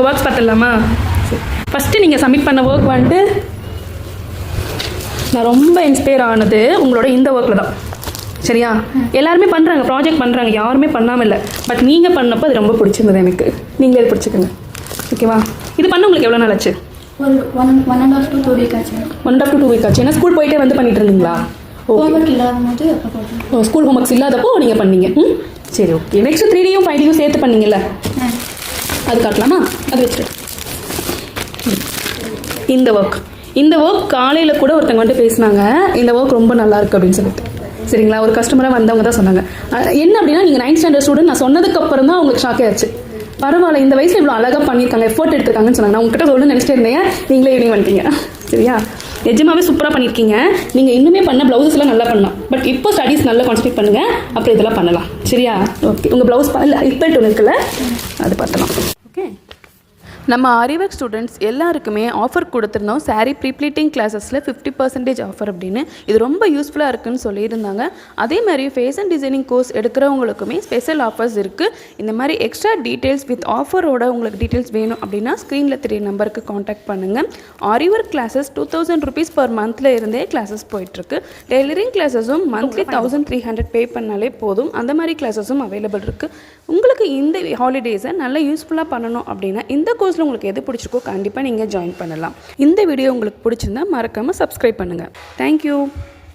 இப்போ ஒர்க்ஸ் பார்த்துடலாமா? ஃபஸ்ட்டு நீங்கள் சப்மிட் பண்ண ஒர்க் வந்துட்டு நான் ரொம்ப இன்ஸ்பயர் ஆனது உங்களோட இந்த ஒர்க்கில் தான். சரியா? எல்லாருமே பண்ணுறாங்க, ப்ராஜெக்ட் பண்ணுறாங்க, யாருமே பண்ணாமல் இல்லை. பட் நீங்கள் பண்ணப்போ அது ரொம்ப பிடிச்சிருந்தது எனக்கு. நீங்களே பிடிச்சிக்கோங்க. ஓகேவா? இது பண்ண உங்களுக்கு எவ்வளோ நாள் ஆச்சு? ஒரு 1.5 to 2 week ஆச்சு. 1.5 to 2 week ஆச்சு. ஏன்னா ஸ்கூல் போயிட்டே வந்து பண்ணிட்டு இருந்தீங்களா? ஹோம்ஒர்க் இல்லாத போது அப்போ ஸ்கூல் ஹோம்ஒர்க்ஸ் இல்லாதப்போ நீங்கள் பண்ணீங்க. சரி, ஓகே. நெக்ஸ்ட் 3Dயும் 5Dயும் சேர்த்து பண்ணீங்கல்ல, அது காட்டலாமா? அது வச்சுட்டு இந்த ஒர்க் காலையில் கூட ஒருத்தங்க வந்துட்டு பேசினாங்க, இந்த ஒர்க் ரொம்ப நல்லா இருக்கு அப்படின்னு சொல்லிட்டு. சரிங்களா? ஒரு கஸ்டமராக வந்தவங்க தான் சொன்னாங்க. என்ன அப்படின்னா, நீங்கள் 9th standard ஸ்டூடெண்ட், நான் சொன்னதுக்கப்புறம் தான் உங்களுக்கு ஷாக் ஆச்சு. பரவாயில்ல, இந்த வயசில் இவ்வளோ அழகாக பண்ணியிருக்காங்க, எஃபோர்ட் எடுத்துருக்காங்கன்னு சொன்னாங்க. நான் உங்ககிட்ட சொல்லணும்னு நினச்சிட்டே இருந்தேன், நீங்களே ஈவினிங் வந்துட்டீங்க. சரியா? நிஜமாவே சூப்பராக பண்ணியிருக்கீங்க. நீங்கள் இன்னுமே பண்ண ப்ளவுஸஸ்லாம் நல்லா பண்ணலாம். பட் இப்போ ஸ்டடீஸ் நல்லா கான்சன்ட்ரேட் பண்ணுங்கள், அப்புறம் இதெல்லாம் பண்ணலாம். சரியா? ஓகே. உங்கள் ப்ளவுஸ் இல்லை இப்போ ஒன்று இருக்குல்ல, அது பார்த்தலாம். ஓகே. நம்ம ஆரிவர்க் ஸ்டூடெண்ட்ஸ் எல்லாருக்குமே ஆஃபர் கொடுத்துருந்தோம். சாரீ ப்ரீப்ளீட்டிங் கிளாஸஸில் 50% ஆஃபர் அப்படின்னு. இது ரொம்ப யூஸ்ஃபுல்லாக இருக்குன்னு சொல்லியிருந்தாங்க. அதே மாதிரி ஃபேஷன் டிசைனிங் கோர்ஸ் எடுக்கிறவங்களுக்குமே ஸ்பெஷல் ஆஃபர்ஸ் இருக்குது. இந்த மாதிரி எக்ஸ்ட்ரா டீட்டெயில்ஸ் வித் ஆஃபரோட உங்களுக்கு டீட்டெயில்ஸ் வேணும் அப்படின்னா ஸ்க்ரீனில் தெரிய நம்பருக்கு காண்டாக்ட் பண்ணுங்கள். ஆரிவர்க் கிளாஸஸ் 2000 rupees per monthல இருந்தே கிளாஸஸ் போயிட்டுருக்கு. டெய்லரிங் கிளாஸஸும் மந்த்லி 1300 பே பண்ணாலே போதும். அந்த மாதிரி கிளாஸஸும் அவைலபிள் இருக்குது. உங்களுக்கு இந்த ஹாலிடேஸை நல்லா யூஸ்ஃபுல்லாக பண்ணணும் அப்படின்னா இந்த கோர்ஸில் உங்களுக்கு எது பிடிச்சிருக்கோ கண்டிப்பாக நீங்கள் ஜாயின் பண்ணலாம். இந்த வீடியோ உங்களுக்கு பிடிச்சிருந்தா மறக்காமல் சப்ஸ்கிரைப் பண்ணுங்கள். தேங்க்யூ.